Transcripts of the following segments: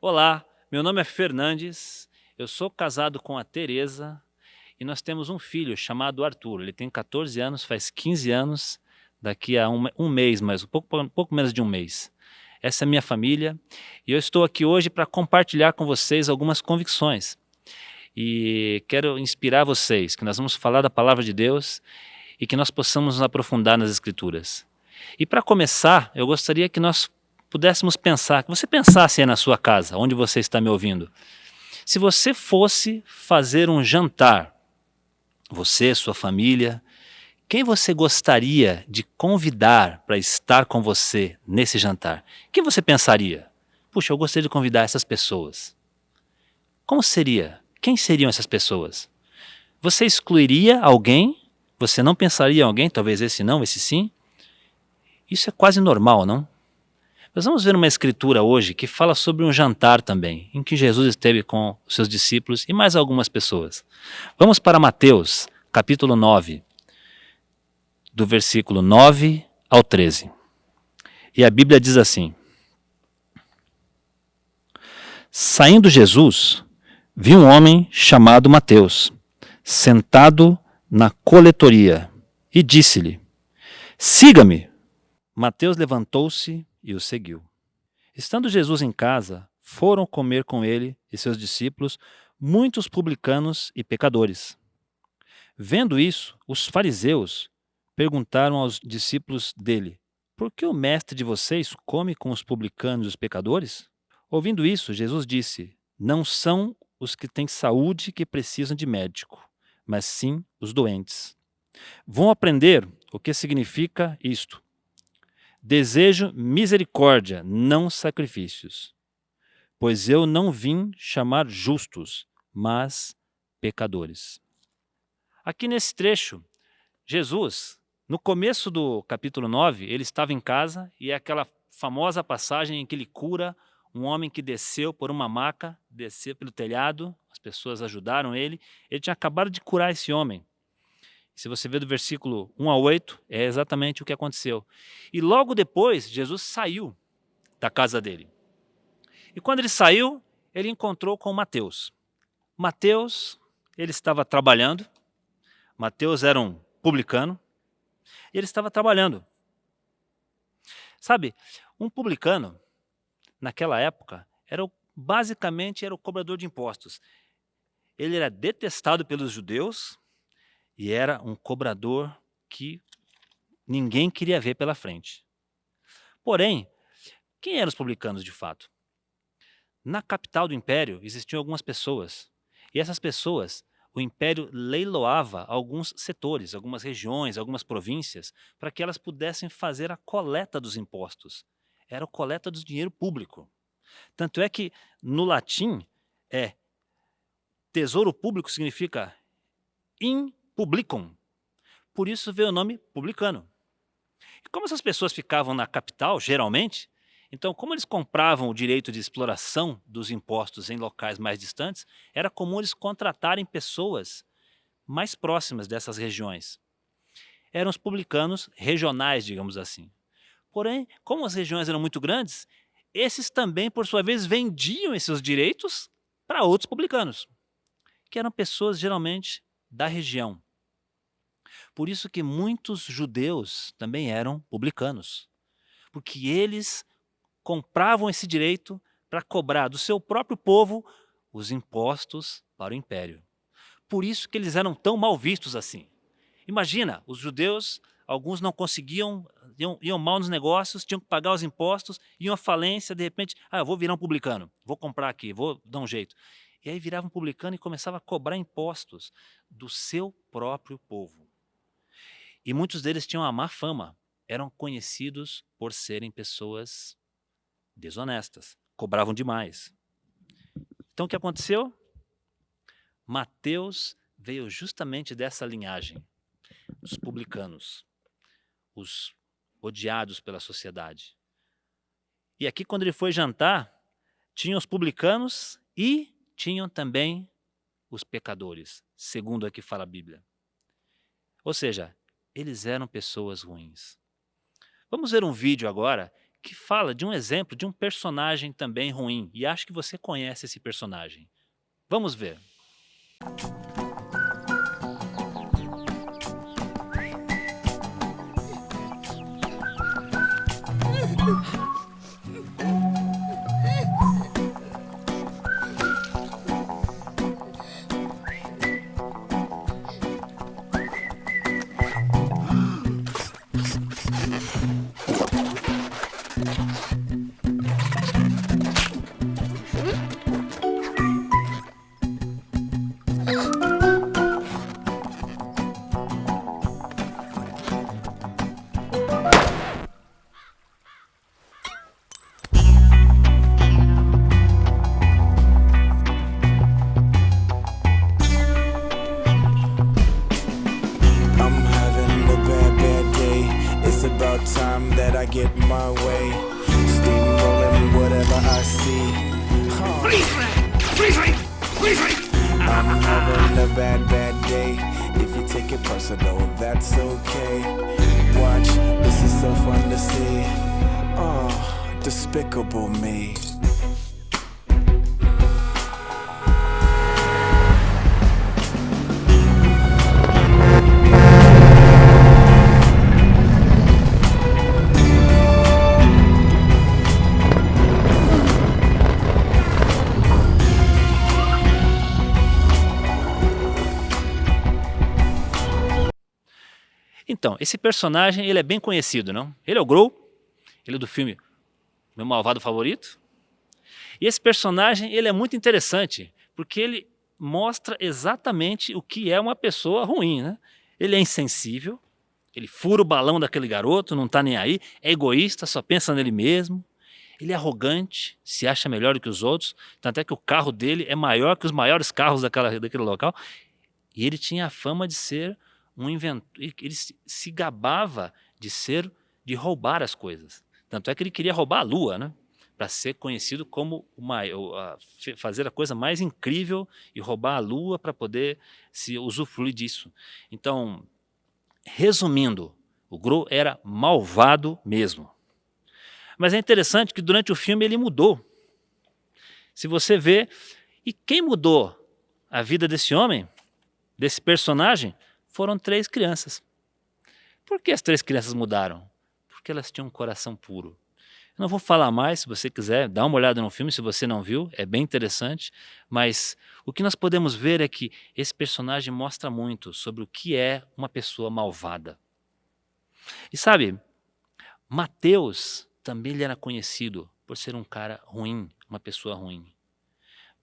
Olá, meu nome é Fernandes, eu sou casado com a Teresa e nós temos um filho chamado Arthur. Ele tem 14 anos, faz 15 anos, daqui a um mês, mais um pouco menos de um mês. Essa é a minha família e eu estou aqui hoje para compartilhar com vocês algumas convicções. E quero inspirar vocês, que nós vamos falar da palavra de Deus e que nós possamos nos aprofundar nas Escrituras. E para começar, eu gostaria que nós pudéssemos pensar, que você pensasse aí na sua casa, onde você está me ouvindo. Se você fosse fazer um jantar, você, sua família, quem você gostaria de convidar para estar com você nesse jantar? Quem você pensaria? Puxa, eu gostaria de convidar essas pessoas. Como seria? Quem seriam essas pessoas? Você excluiria alguém? Você não pensaria em alguém? Talvez esse não, esse sim? Isso é quase normal, não? Nós vamos ver uma escritura hoje que fala sobre um jantar também, em que Jesus esteve com os seus discípulos e mais algumas pessoas. Vamos para Mateus, capítulo 9, do versículo 9 ao 13. E a Bíblia diz assim: Saindo Jesus, viu um homem chamado Mateus, sentado na coletoria, e disse-lhe: Siga-me. Mateus levantou-se e o seguiu. Estando Jesus em casa, foram comer com ele e seus discípulos muitos publicanos e pecadores. Vendo isso, os fariseus perguntaram aos discípulos dele: Por que o mestre de vocês come com os publicanos e os pecadores? Ouvindo isso, Jesus disse: Não são os que têm saúde que precisam de médico, mas sim os doentes. Vão aprender o que significa isto. Desejo misericórdia, não sacrifícios, pois eu não vim chamar justos, mas pecadores. Aqui nesse trecho, Jesus, no começo do capítulo 9, ele estava em casa e é aquela famosa passagem em que ele cura um homem que desceu por uma maca, desceu pelo telhado, as pessoas ajudaram ele, ele tinha acabado de curar esse homem. Se você vê do versículo 1 a 8, é exatamente o que aconteceu. E logo depois, Jesus saiu da casa dele. E quando ele saiu, ele encontrou com Mateus. Mateus, ele estava trabalhando. Mateus era um publicano. E ele estava trabalhando. Sabe, um publicano, naquela época, basicamente era o cobrador de impostos. Ele era detestado pelos judeus e era um cobrador que ninguém queria ver pela frente. Porém, quem eram os publicanos de fato? Na capital do império existiam algumas pessoas. E essas pessoas, o império leiloava alguns setores, algumas regiões, algumas províncias, para que elas pudessem fazer a coleta dos impostos. Era a coleta do dinheiro público. Tanto é que no latim tesouro público significa in publicum. Por isso veio o nome publicano. E como essas pessoas ficavam na capital, geralmente, então, como eles compravam o direito de exploração dos impostos em locais mais distantes, era comum eles contratarem pessoas mais próximas dessas regiões. Eram os publicanos regionais, digamos assim. Porém, como as regiões eram muito grandes, esses também, por sua vez, vendiam esses direitos para outros publicanos, que eram pessoas geralmente da região. Por isso que muitos judeus também eram publicanos, porque eles compravam esse direito para cobrar do seu próprio povo os impostos para o império. Por isso que eles eram tão mal vistos assim. Imagina, os judeus, alguns não conseguiam, iam mal nos negócios, tinham que pagar os impostos, iam à falência, de repente, eu vou virar um publicano, vou comprar aqui, vou dar um jeito. E aí virava um publicano e começava a cobrar impostos do seu próprio povo. E muitos deles tinham a má fama, eram conhecidos por serem pessoas desonestas, cobravam demais. Então o que aconteceu? Mateus veio justamente dessa linhagem, os publicanos, os odiados pela sociedade. E aqui quando ele foi jantar, tinham os publicanos e tinham também os pecadores, segundo aqui fala a Bíblia. Ou seja, eles eram pessoas ruins. Vamos ver um vídeo agora que fala de um exemplo de um personagem também ruim. E acho que você conhece esse personagem. Vamos ver. I'm having a bad, bad day. It's about time that I get my way. Steamrolling whatever I see. I'm having a bad, bad day. If you take it personal, that's okay. Watch, this is so fun to see. Oh, despicable me. Então, esse personagem, ele é bem conhecido, não? Ele é o Gru, ele é do filme Meu Malvado Favorito. E esse personagem, ele é muito interessante, porque ele mostra exatamente o que é uma pessoa ruim, né? Ele é insensível, ele fura o balão daquele garoto, não tá nem aí, é egoísta, só pensa nele mesmo. Ele é arrogante, se acha melhor do que os outros, tanto é que o carro dele é maior que os maiores carros daquele local. E ele tinha a fama de ser um inventor, ele se gabava de roubar as coisas. Tanto é que ele queria roubar a Lua, né? Para ser conhecido como fazer a coisa mais incrível e roubar a Lua para poder se usufruir disso. Então, resumindo, o Gru era malvado mesmo. Mas é interessante que durante o filme ele mudou. Se você vê, e quem mudou a vida desse homem, desse personagem, foram 3 crianças. Por que as 3 crianças mudaram? Porque elas tinham um coração puro. Eu não vou falar mais, se você quiser, dá uma olhada no filme, se você não viu, é bem interessante, mas o que nós podemos ver é que esse personagem mostra muito sobre o que é uma pessoa malvada. E sabe, Mateus também ele era conhecido por ser um cara ruim, uma pessoa ruim.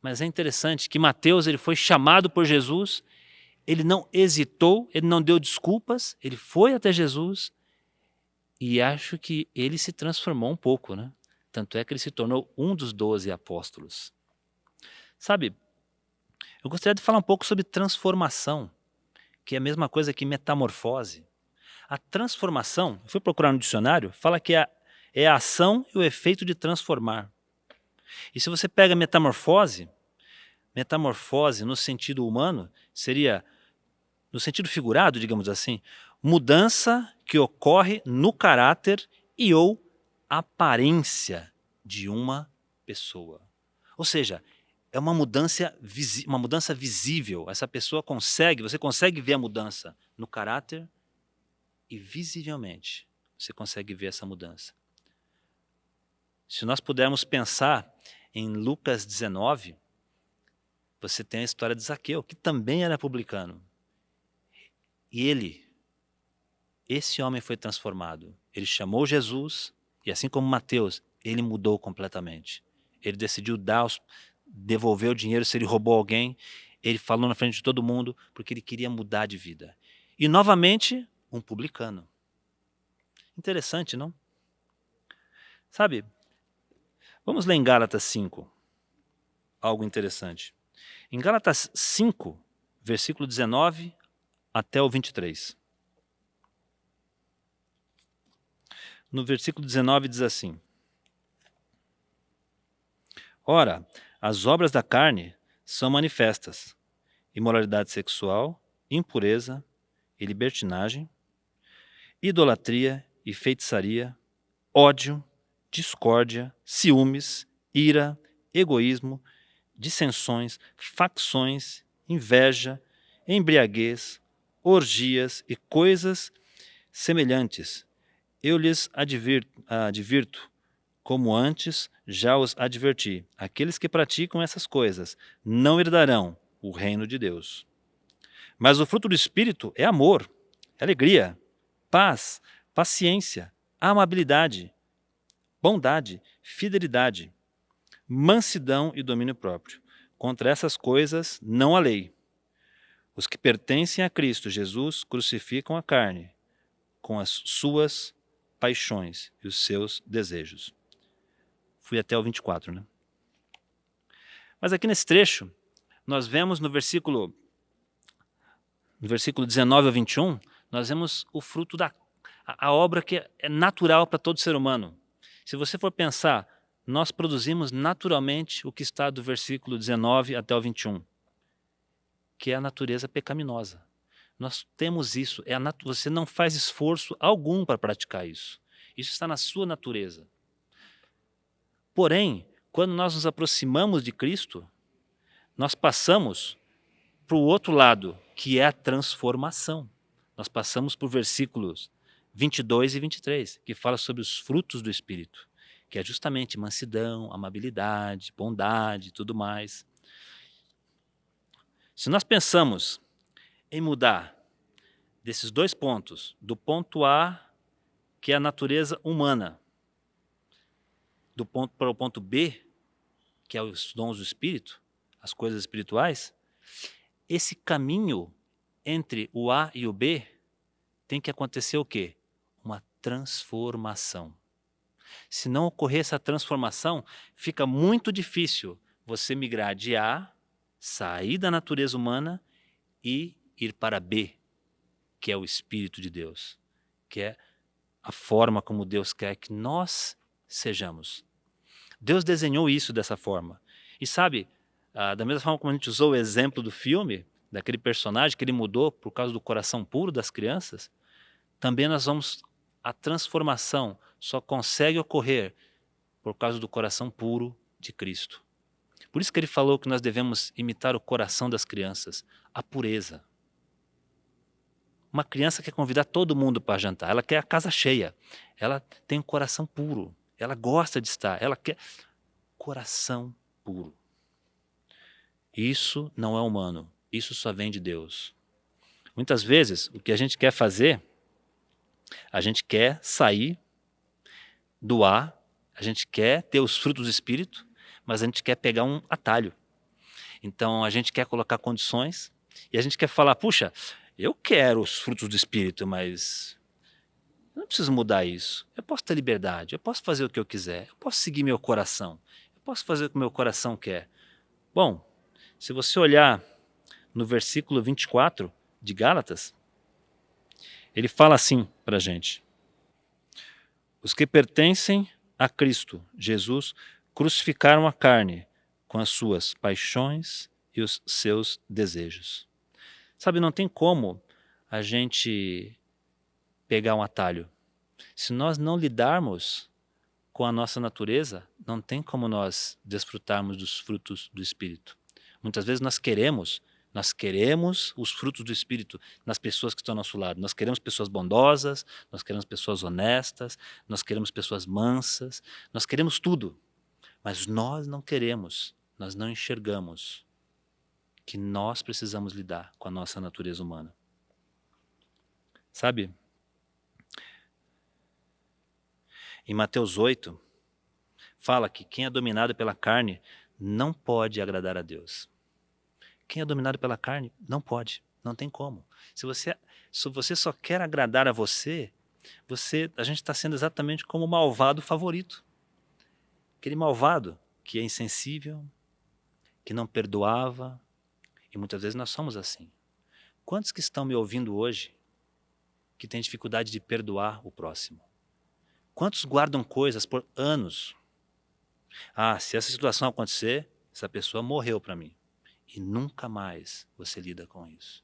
Mas é interessante que Mateus ele foi chamado por Jesus. Ele não hesitou, ele não deu desculpas, ele foi até Jesus e acho que ele se transformou um pouco, né? Tanto é que ele se tornou um dos 12 apóstolos. Sabe, eu gostaria de falar um pouco sobre transformação, que é a mesma coisa que metamorfose. A transformação, eu fui procurar no dicionário, fala que é a ação e o efeito de transformar. E se você pega metamorfose no sentido humano, seria, no sentido figurado, digamos assim, mudança que ocorre no caráter e ou aparência de uma pessoa. Ou seja, é uma mudança visível. Essa pessoa você consegue ver a mudança no caráter e visivelmente você consegue ver essa mudança. Se nós pudermos pensar em Lucas 19, você tem a história de Zaqueu, que também era publicano. E esse homem foi transformado. Ele chamou Jesus e assim como Mateus, ele mudou completamente. Ele decidiu devolver o dinheiro se ele roubou alguém. Ele falou na frente de todo mundo porque ele queria mudar de vida. E novamente, um publicano. Interessante, não? Sabe, vamos ler em Gálatas 5, algo interessante. Em Gálatas 5, versículo 19 até o 23. No versículo 19 diz assim: Ora, as obras da carne são manifestas: imoralidade sexual, impureza e libertinagem, idolatria e feitiçaria, ódio, discórdia, ciúmes, ira, egoísmo, dissensões, facções, inveja, embriaguez, orgias e coisas semelhantes. Eu lhes advirto, como antes já os adverti. Aqueles que praticam essas coisas não herdarão o reino de Deus. Mas o fruto do Espírito é amor, alegria, paz, paciência, amabilidade, bondade, fidelidade, mansidão e domínio próprio. Contra essas coisas não há lei. Os que pertencem a Cristo Jesus crucificam a carne com as suas paixões e os seus desejos. Fui até o 24, né? Mas aqui nesse trecho, nós vemos no versículo 19 ao 21, nós vemos o fruto a obra que é natural para todo ser humano. Se você for pensar, nós produzimos naturalmente o que está do versículo 19 até o 21, que é a natureza pecaminosa. Nós temos isso, você não faz esforço algum para praticar isso. Isso está na sua natureza. Porém, quando nós nos aproximamos de Cristo, nós passamos para o outro lado, que é a transformação. Nós passamos por versículos 22 e 23, que fala sobre os frutos do Espírito, que é justamente mansidão, amabilidade, bondade e tudo mais. Se nós pensamos em mudar desses dois pontos, do ponto A, que é a natureza humana, do ponto para o ponto B, que é os dons do Espírito, as coisas espirituais, esse caminho entre o A e o B tem que acontecer o quê? Uma transformação. Se não ocorrer essa transformação, fica muito difícil você migrar de A, sair da natureza humana e ir para B, que é o Espírito de Deus, que é a forma como Deus quer que nós sejamos. Deus desenhou isso dessa forma. E sabe, da mesma forma como a gente usou o exemplo do filme, daquele personagem que ele mudou por causa do coração puro das crianças, também a transformação só consegue ocorrer por causa do coração puro de Cristo. Por isso que ele falou que nós devemos imitar o coração das crianças, a pureza. Uma criança quer convidar todo mundo para jantar, ela quer a casa cheia, ela tem um coração puro, ela gosta de estar, ela quer coração puro. Isso não é humano, isso só vem de Deus. Muitas vezes, o que a gente quer fazer, a gente quer sair do A, a gente quer ter os frutos do Espírito, mas a gente quer pegar um atalho. Então, a gente quer colocar condições e a gente quer falar, puxa, eu quero os frutos do Espírito, mas eu não preciso mudar isso. Eu posso ter liberdade, eu posso fazer o que eu quiser, eu posso seguir meu coração, eu posso fazer o que meu coração quer. Bom, se você olhar no versículo 24 de Gálatas, ele fala assim para a gente: os que pertencem a Cristo Jesus crucificaram a carne com as suas paixões e os seus desejos. Sabe, não tem como a gente pegar um atalho. Se nós não lidarmos com a nossa natureza, não tem como nós desfrutarmos dos frutos do Espírito. Muitas vezes nós queremos os frutos do Espírito nas pessoas que estão ao nosso lado. Nós queremos pessoas bondosas, nós queremos pessoas honestas, nós queremos pessoas mansas, nós queremos tudo. Mas nós não queremos, nós não enxergamos que nós precisamos lidar com a nossa natureza humana. Sabe? Em Mateus 8, fala que quem é dominado pela carne não pode agradar a Deus. Quem é dominado pela carne não pode, não tem como. Se você só quer agradar a a gente está sendo exatamente como o malvado favorito. Aquele malvado que é insensível, que não perdoava, e muitas vezes nós somos assim. Quantos que estão me ouvindo hoje que têm dificuldade de perdoar o próximo? Quantos guardam coisas por anos? Se essa situação acontecer, essa pessoa morreu para mim. E nunca mais você lida com isso.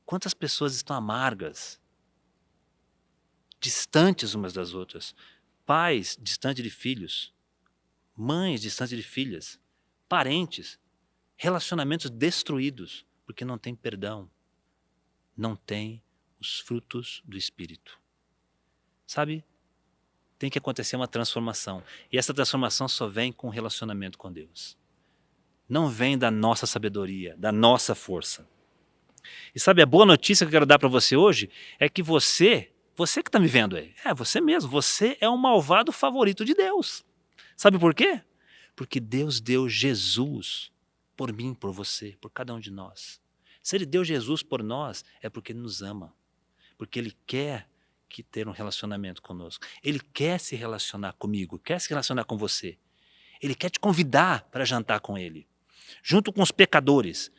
Quantas pessoas estão amargas, distantes umas das outras, pais distantes de filhos, mães distantes de filhas, parentes, relacionamentos destruídos, porque não tem perdão, não tem os frutos do Espírito. Sabe? Tem que acontecer uma transformação. E essa transformação só vem com o relacionamento com Deus. Não vem da nossa sabedoria, da nossa força. E sabe, a boa notícia que eu quero dar para você hoje é que você que está me vendo aí, você mesmo, você é o malvado favorito de Deus. Sabe por quê? Porque Deus deu Jesus por mim, por você, por cada um de nós. Se Ele deu Jesus por nós, é porque Ele nos ama. Porque Ele quer ter um relacionamento conosco. Ele quer se relacionar comigo, quer se relacionar com você. Ele quer te convidar para jantar com Ele, junto com os pecadores.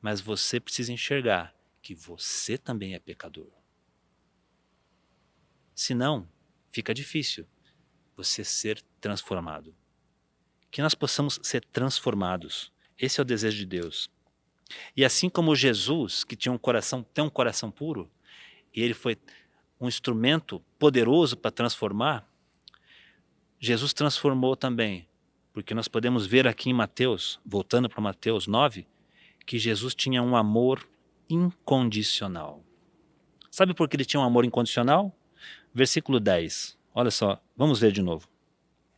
Mas você precisa enxergar que você também é pecador. Senão, fica difícil você ser transformado. Que nós possamos ser transformados. Esse é o desejo de Deus. E assim como Jesus, que tem um coração puro, e ele foi um instrumento poderoso para transformar, Jesus transformou também, porque nós podemos ver aqui em Mateus, voltando para Mateus 9, que Jesus tinha um amor incondicional. Sabe por que ele tinha um amor incondicional? Versículo 10, olha só, vamos ver de novo.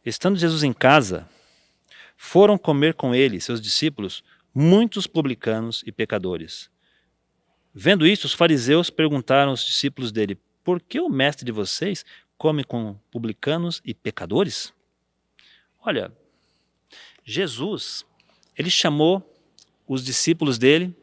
Estando Jesus em casa, foram comer com ele, seus discípulos, muitos publicanos e pecadores. Vendo isso, os fariseus perguntaram aos discípulos dele: por que o mestre de vocês come com publicanos e pecadores? Olha, Jesus, ele chamou os discípulos dele,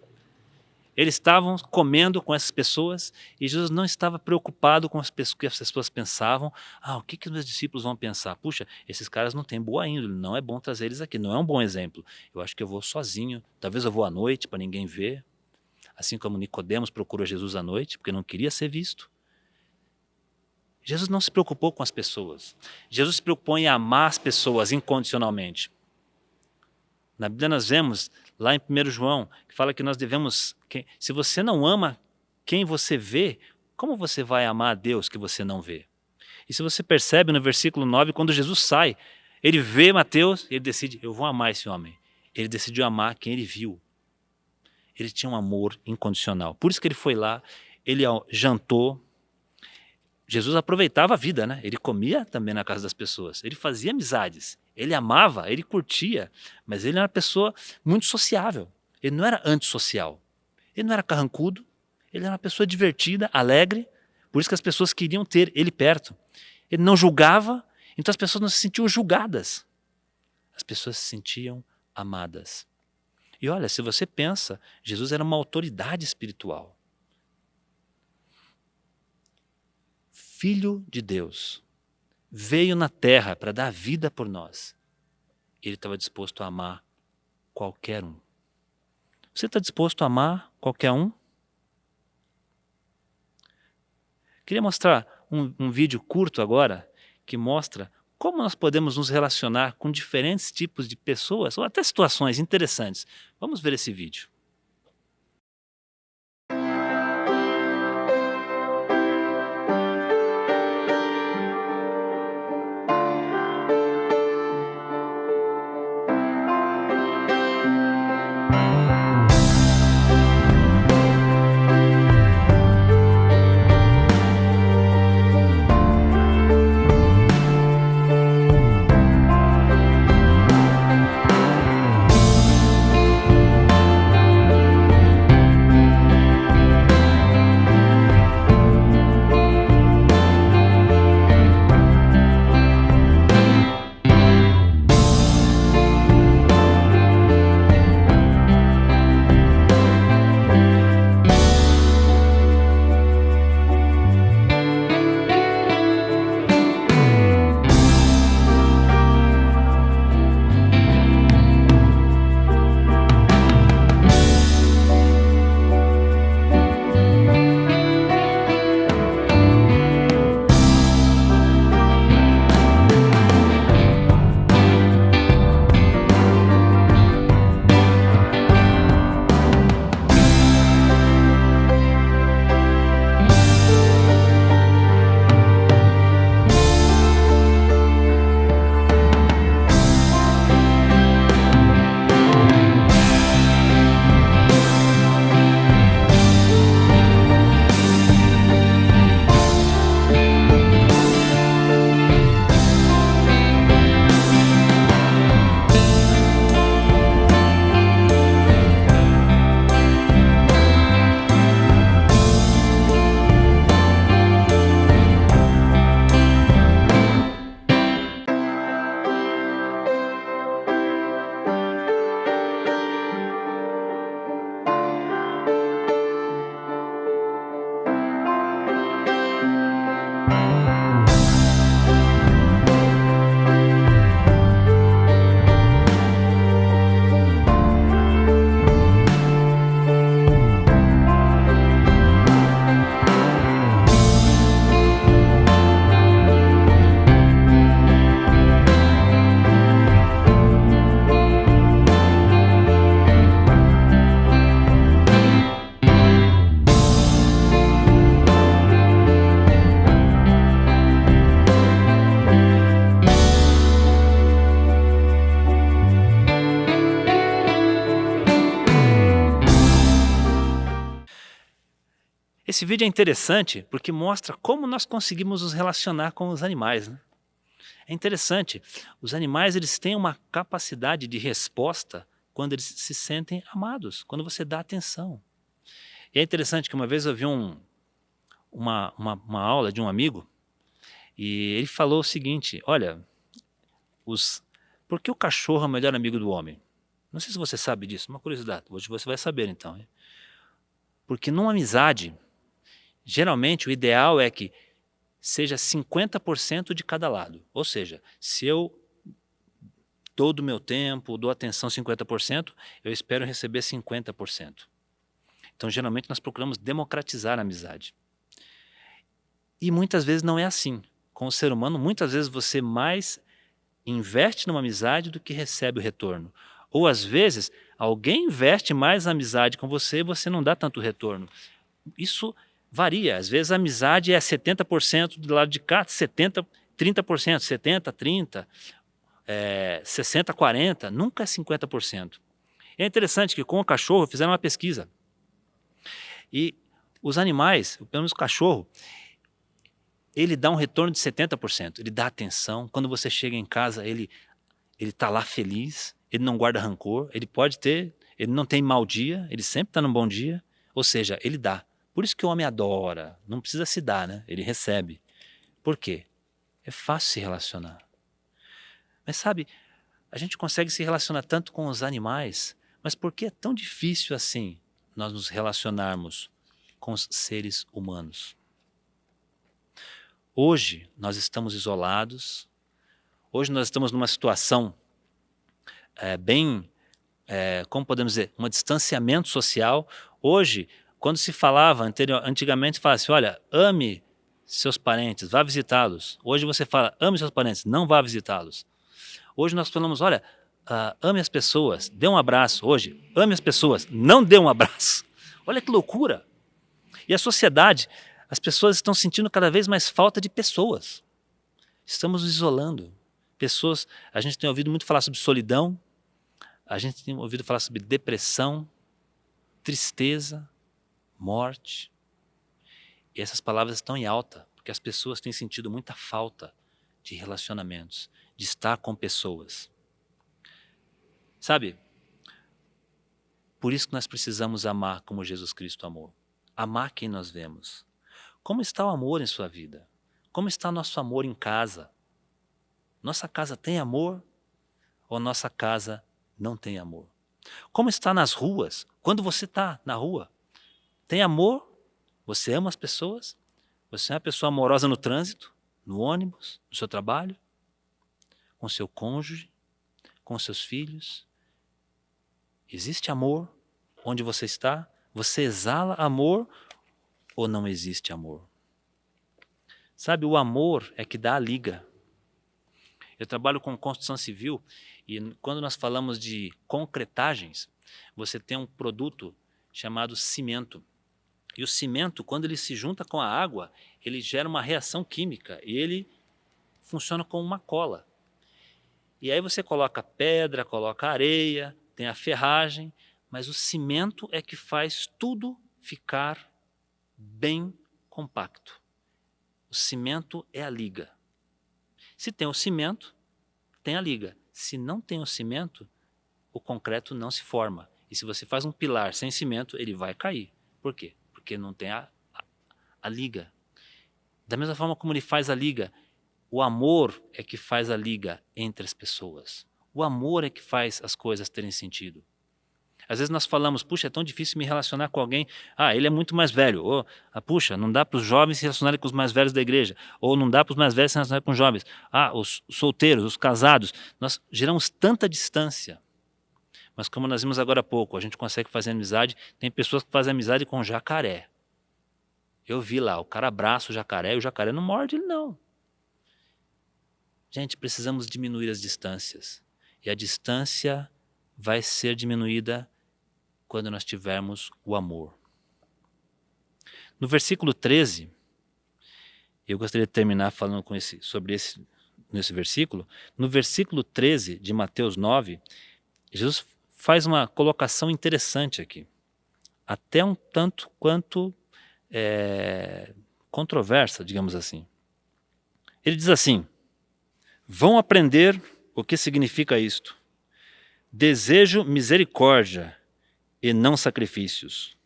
eles estavam comendo com essas pessoas e Jesus não estava preocupado com o que as pessoas pensavam. O que os meus discípulos vão pensar? Puxa, esses caras não têm boa índole, não é bom trazer eles aqui, não é um bom exemplo. Eu acho que eu vou sozinho, talvez eu vou à noite para ninguém ver. Assim como Nicodemos procurou Jesus à noite, porque não queria ser visto. Jesus não se preocupou com as pessoas. Jesus se preocupou em amar as pessoas incondicionalmente. Na Bíblia nós vemos, lá em 1 João, que fala que nós devemos... Se você não ama quem você vê, como você vai amar a Deus que você não vê? E se você percebe no versículo 9, quando Jesus sai, ele vê Mateus e ele decide: eu vou amar esse homem. Ele decidiu amar quem ele viu. Ele tinha um amor incondicional. Por isso que ele foi lá, ele jantou. Jesus aproveitava a vida, né? Ele comia também na casa das pessoas. Ele fazia amizades. Ele amava, ele curtia. Mas ele era uma pessoa muito sociável. Ele não era antissocial. Ele não era carrancudo. Ele era uma pessoa divertida, alegre. Por isso que as pessoas queriam ter ele perto. Ele não julgava, então as pessoas não se sentiam julgadas. As pessoas se sentiam amadas. E olha, se você pensa, Jesus era uma autoridade espiritual. Filho de Deus, veio na terra para dar vida por nós. Ele estava disposto a amar qualquer um. Você está disposto a amar qualquer um? Queria mostrar um vídeo curto agora que mostra como nós podemos nos relacionar com diferentes tipos de pessoas ou até situações interessantes. Vamos ver esse vídeo. Esse vídeo é interessante porque mostra como nós conseguimos nos relacionar com os animais, né? É interessante, os animais eles têm uma capacidade de resposta quando eles se sentem amados, quando você dá atenção. E é interessante que uma vez eu vi uma aula de um amigo e ele falou o seguinte, olha, por que o cachorro é o melhor amigo do homem? Não sei se você sabe disso, uma curiosidade, hoje você vai saber então. Hein? Porque numa amizade, geralmente o ideal é que seja 50% de cada lado. Ou seja, se eu dou do meu tempo, dou atenção 50%, eu espero receber 50%. Então, geralmente, nós procuramos democratizar a amizade. E muitas vezes não é assim. Com o ser humano, muitas vezes você mais investe numa amizade do que recebe o retorno. Ou, às vezes, alguém investe mais na amizade com você e você não dá tanto retorno. Isso varia. Às vezes a amizade é 70% do lado de cá, 30%, 70%, 30%, 60%, 40%, nunca é 50%. É interessante que com o cachorro fizeram uma pesquisa. E os animais, pelo menos o cachorro, ele dá um retorno de 70%. Ele dá atenção. Quando você chega em casa, ele está lá feliz, ele não guarda rancor, ele não tem mau dia, ele sempre está num bom dia. Ou seja, ele dá. Por isso que o homem adora, não precisa se dar, né? Ele recebe. Por quê? É fácil se relacionar. Mas sabe, a gente consegue se relacionar tanto com os animais, mas por que é tão difícil assim nós nos relacionarmos com os seres humanos? Hoje nós estamos isolados, hoje nós estamos numa situação como podemos dizer, um distanciamento social. Hoje, quando se falava, antigamente falava assim, olha, ame seus parentes, vá visitá-los. Hoje você fala, ame seus parentes, não vá visitá-los. Hoje nós falamos, olha, ame as pessoas, dê um abraço. Hoje, ame as pessoas, não dê um abraço. Olha que loucura. E a sociedade, as pessoas estão sentindo cada vez mais falta de pessoas. Estamos nos isolando. Pessoas, a gente tem ouvido muito falar sobre solidão, a gente tem ouvido falar sobre depressão, tristeza, morte. E essas palavras estão em alta, porque as pessoas têm sentido muita falta de relacionamentos, de estar com pessoas. Sabe? Por isso que nós precisamos amar como Jesus Cristo amou. Amar quem nós vemos. Como está o amor em sua vida? Como está nosso amor em casa? Nossa casa tem amor ou nossa casa não tem amor? Como está nas ruas? Quando você está na rua, tem amor? Você ama as pessoas? Você é uma pessoa amorosa no trânsito, no ônibus, no seu trabalho, com seu cônjuge, com seus filhos? Existe amor onde você está? Você exala amor ou não existe amor? Sabe, o amor é que dá a liga. Eu trabalho com construção civil e quando nós falamos de concretagens, você tem um produto chamado cimento. E o cimento, quando ele se junta com a água, ele gera uma reação química e ele funciona como uma cola. E aí você coloca pedra, coloca areia, tem a ferragem, mas o cimento é que faz tudo ficar bem compacto. O cimento é a liga. Se tem o cimento, tem a liga. Se não tem o cimento, o concreto não se forma. E se você faz um pilar sem cimento, ele vai cair. Por quê? Porque não tem a liga. Da mesma forma como ele faz a liga, o amor é que faz a liga entre as pessoas. O amor é que faz as coisas terem sentido. Às vezes nós falamos, puxa, é tão difícil me relacionar com alguém, ele é muito mais velho, ou, puxa, não dá para os jovens se relacionarem com os mais velhos da igreja, ou não dá para os mais velhos se relacionarem com os jovens, os solteiros, os casados, nós geramos tanta distância. Mas como nós vimos agora há pouco, a gente consegue fazer amizade, tem pessoas que fazem amizade com jacaré. Eu vi lá, o cara abraça o jacaré e o jacaré não morde ele não. Gente, precisamos diminuir as distâncias. E a distância vai ser diminuída quando nós tivermos o amor. No versículo 13, eu gostaria de terminar falando nesse versículo. No versículo 13 de Mateus 9, Jesus faz uma colocação interessante aqui. Até um tanto quanto controversa, digamos assim. Ele diz assim: vão aprender o que significa isto. Desejo misericórdia e não sacrifícios,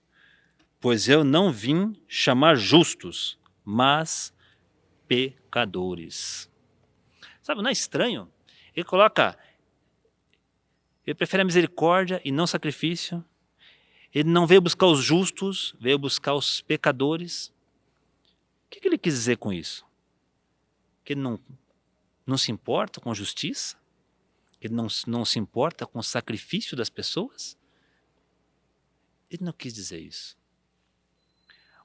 pois eu não vim chamar justos, mas pecadores. Sabe, não é estranho? Ele prefere a misericórdia e não sacrifício. Ele não veio buscar os justos, veio buscar os pecadores. O que ele quis dizer com isso? Que ele não se importa com justiça? Que ele não se importa com o sacrifício das pessoas? Ele não quis dizer isso.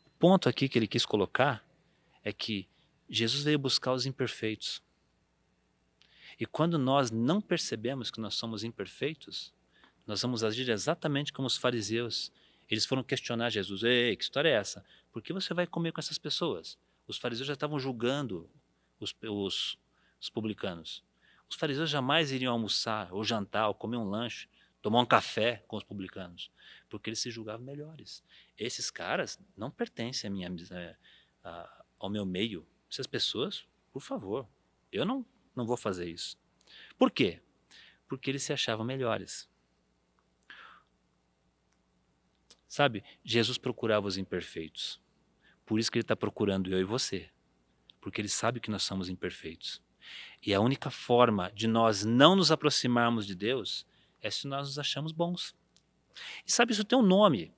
O ponto aqui que ele quis colocar é que Jesus veio buscar os imperfeitos. E quando nós não percebemos que nós somos imperfeitos, nós vamos agir exatamente como os fariseus. Eles foram questionar Jesus. Ei, que história é essa? Por que você vai comer com essas pessoas? Os fariseus já estavam julgando os publicanos. Os fariseus jamais iriam almoçar, ou jantar, ou comer um lanche, tomar um café com os publicanos, porque eles se julgavam melhores. Esses caras não pertencem ao meu meio. Essas pessoas, por favor, eu não vou fazer isso. Por quê? Porque eles se achavam melhores. Sabe, Jesus procurava os imperfeitos. Por isso que ele está procurando eu e você. Porque ele sabe que nós somos imperfeitos. E a única forma de nós não nos aproximarmos de Deus é se nós nos achamos bons. E sabe, isso tem um nome.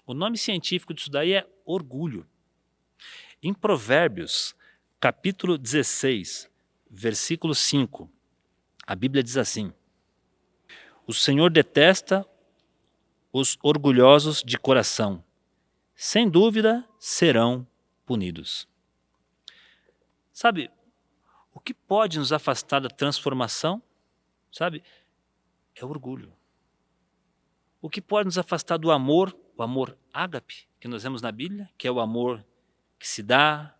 O nome científico disso daí é orgulho. Em Provérbios, capítulo 16, versículo 5, a Bíblia diz assim: o Senhor detesta os orgulhosos de coração. Sem dúvida, serão punidos. Sabe, o que pode nos afastar da transformação, sabe, é o orgulho. O que pode nos afastar do amor, o amor ágape, que nós vemos na Bíblia, que é o amor que se dá,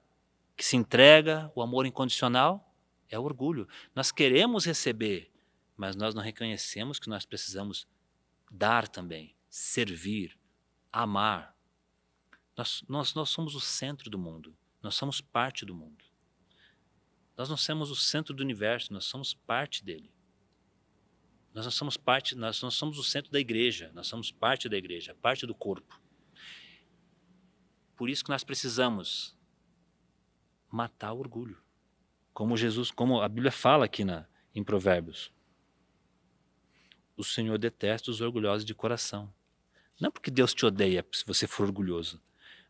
que se entrega, o amor incondicional, é o orgulho. Nós queremos receber, mas nós não reconhecemos que nós precisamos dar também, servir, amar. Nós somos o centro do mundo, nós somos parte do mundo. Nós não somos o centro do universo, nós somos parte dele. Nós não somos o centro da igreja, nós somos parte da igreja, parte do corpo. Por isso que nós precisamos matar o orgulho. Como a Bíblia fala aqui em Provérbios. O Senhor detesta os orgulhosos de coração. Não porque Deus te odeia se você for orgulhoso,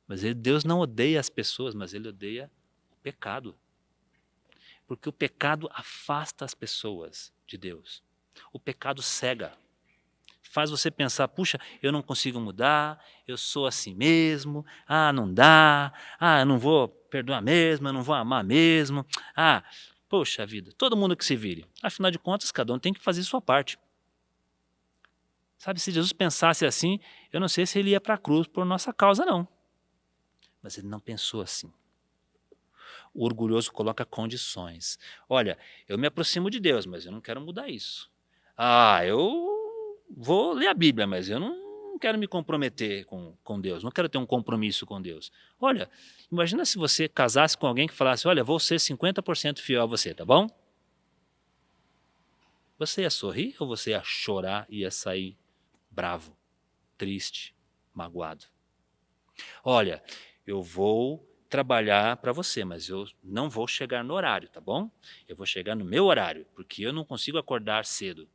mas Deus não odeia as pessoas, mas Ele odeia o pecado. Porque o pecado afasta as pessoas de Deus. O pecado cega. Faz você pensar, puxa, eu não consigo mudar, eu sou assim mesmo, não dá, eu não vou perdoar mesmo, eu não vou amar mesmo, poxa vida, todo mundo que se vire. Afinal de contas, cada um tem que fazer sua parte. Sabe, se Jesus pensasse assim, eu não sei se ele ia para a cruz por nossa causa, não. Mas ele não pensou assim. O orgulhoso coloca condições. Olha, eu me aproximo de Deus, mas eu não quero mudar isso. Eu vou ler a Bíblia, mas eu não quero me comprometer com Deus, não quero ter um compromisso com Deus. Olha, imagina se você casasse com alguém que falasse, olha, vou ser 50% fiel a você, tá bom? Você ia sorrir ou você ia chorar e ia sair bravo, triste, magoado? Olha, eu vou trabalhar para você, mas eu não vou chegar no horário, tá bom? Eu vou chegar no meu horário, porque eu não consigo acordar cedo.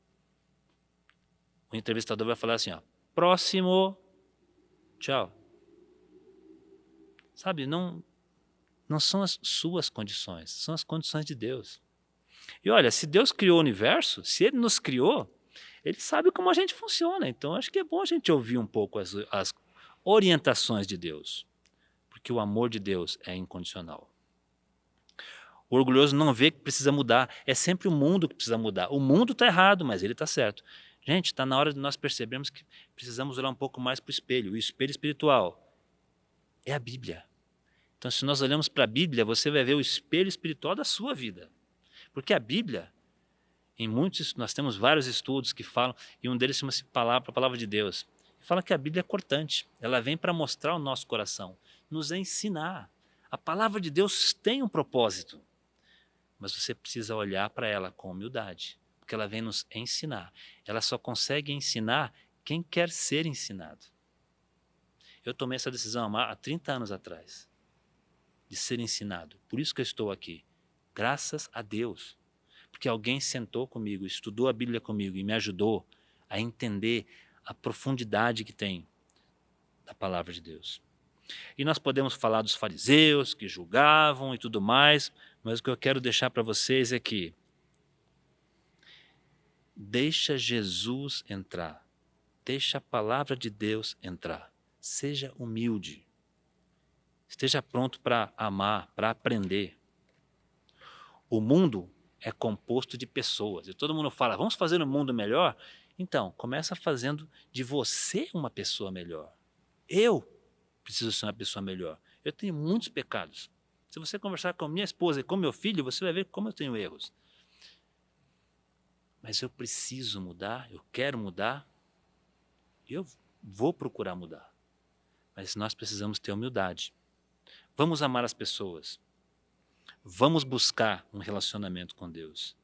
O entrevistador vai falar assim, próximo, tchau. Sabe, não são as suas condições, são as condições de Deus. E olha, se Deus criou o universo, se Ele nos criou, Ele sabe como a gente funciona. Então, acho que é bom a gente ouvir um pouco as orientações de Deus. Porque o amor de Deus é incondicional. O orgulhoso não vê que precisa mudar. É sempre o mundo que precisa mudar. O mundo está errado, mas ele está certo. Gente, está na hora de nós percebermos que precisamos olhar um pouco mais para o espelho. O espelho espiritual é a Bíblia. Então, se nós olhamos para a Bíblia, você vai ver o espelho espiritual da sua vida. Porque a Bíblia, nós temos vários estudos que falam, e um deles chama-se a Palavra de Deus. Fala que a Bíblia é cortante, ela vem para mostrar o nosso coração. nos ensinar. A palavra de Deus tem um propósito, mas você precisa olhar para ela com humildade, porque ela vem nos ensinar. Ela só consegue ensinar quem quer ser ensinado. Eu tomei essa decisão há 30 anos atrás, de ser ensinado. Por isso que eu estou aqui. Graças a Deus. Porque alguém sentou comigo, estudou a Bíblia comigo e me ajudou a entender a profundidade que tem da palavra de Deus. E nós podemos falar dos fariseus que julgavam e tudo mais, mas o que eu quero deixar para vocês é que deixa Jesus entrar. Deixa a palavra de Deus entrar. Seja humilde. Esteja pronto para amar, para aprender. O mundo é composto de pessoas. E todo mundo fala, vamos fazer um mundo melhor? Então, começa fazendo de você uma pessoa melhor. Eu preciso ser uma pessoa melhor. Eu tenho muitos pecados. Se você conversar com minha esposa e com meu filho, você vai ver como eu tenho erros. Mas eu preciso mudar, eu quero mudar, eu vou procurar mudar. Mas nós precisamos ter humildade. Vamos amar as pessoas. Vamos buscar um relacionamento com Deus.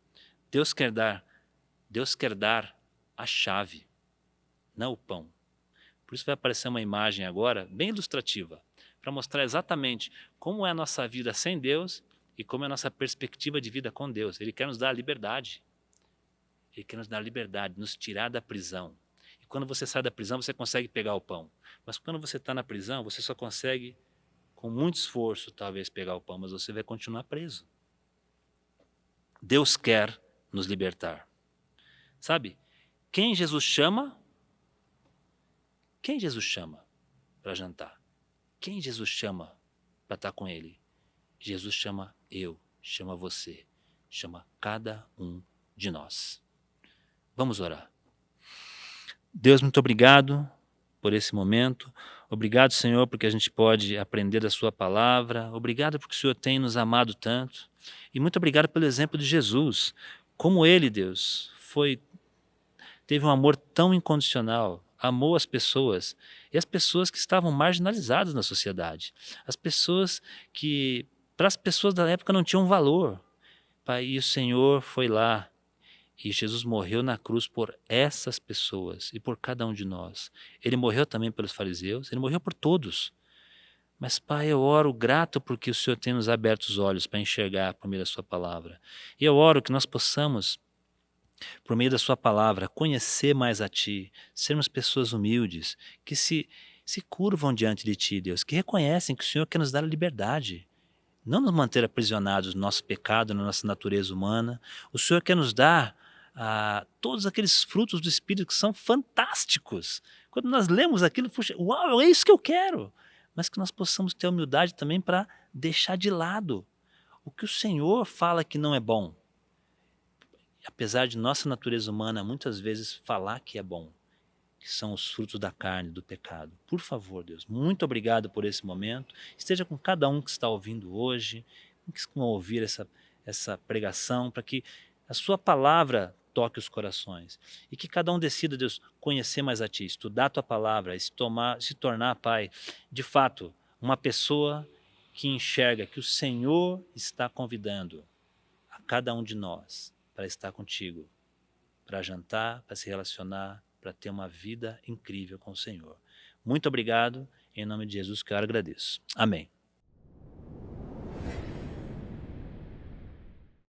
Deus quer dar a chave, não o pão. Por isso vai aparecer uma imagem agora, bem ilustrativa, para mostrar exatamente como é a nossa vida sem Deus e como é a nossa perspectiva de vida com Deus. Ele quer nos dar a liberdade. Ele quer nos dar a liberdade, nos tirar da prisão. E quando você sai da prisão, você consegue pegar o pão. Mas quando você está na prisão, você só consegue, com muito esforço, talvez, pegar o pão, mas você vai continuar preso. Deus quer nos libertar. Sabe, quem Jesus chama para jantar? Quem Jesus chama para estar com Ele? Jesus chama eu, chama você, chama cada um de nós. Vamos orar. Deus, muito obrigado por esse momento. Obrigado, Senhor, porque a gente pode aprender da sua palavra. Obrigado porque o Senhor tem nos amado tanto. E muito obrigado pelo exemplo de Jesus. Como Ele, Deus, teve um amor tão incondicional, amou as pessoas, e as pessoas que estavam marginalizadas na sociedade. As pessoas que, para as pessoas da época, não tinham valor. Pai, e o Senhor foi lá. E Jesus morreu na cruz por essas pessoas e por cada um de nós. Ele morreu também pelos fariseus, ele morreu por todos. Mas, Pai, eu oro grato porque o Senhor tem nos aberto os olhos para enxergar por meio da sua palavra. E eu oro que nós possamos, por meio da sua palavra, conhecer mais a Ti, sermos pessoas humildes, que se curvam diante de Ti, Deus, que reconhecem que o Senhor quer nos dar a liberdade, não nos manter aprisionados no nosso pecado, na nossa natureza humana. O Senhor quer nos dar todos aqueles frutos do Espírito que são fantásticos. Quando nós lemos aquilo, puxa, uau, é isso que eu quero. Mas que nós possamos ter humildade também para deixar de lado o que o Senhor fala que não é bom. Apesar de nossa natureza humana muitas vezes falar que é bom, que são os frutos da carne, do pecado. Por favor, Deus, muito obrigado por esse momento. Esteja com cada um que está ouvindo hoje, que vão ouvir essa pregação, para que a sua palavra toque os corações. E que cada um decida, Deus, conhecer mais a Ti, estudar a Tua palavra, se tornar, Pai, de fato, uma pessoa que enxerga que o Senhor está convidando a cada um de nós para estar contigo, para jantar, para se relacionar, para ter uma vida incrível com o Senhor. Muito obrigado, em nome de Jesus que eu agradeço. Amém.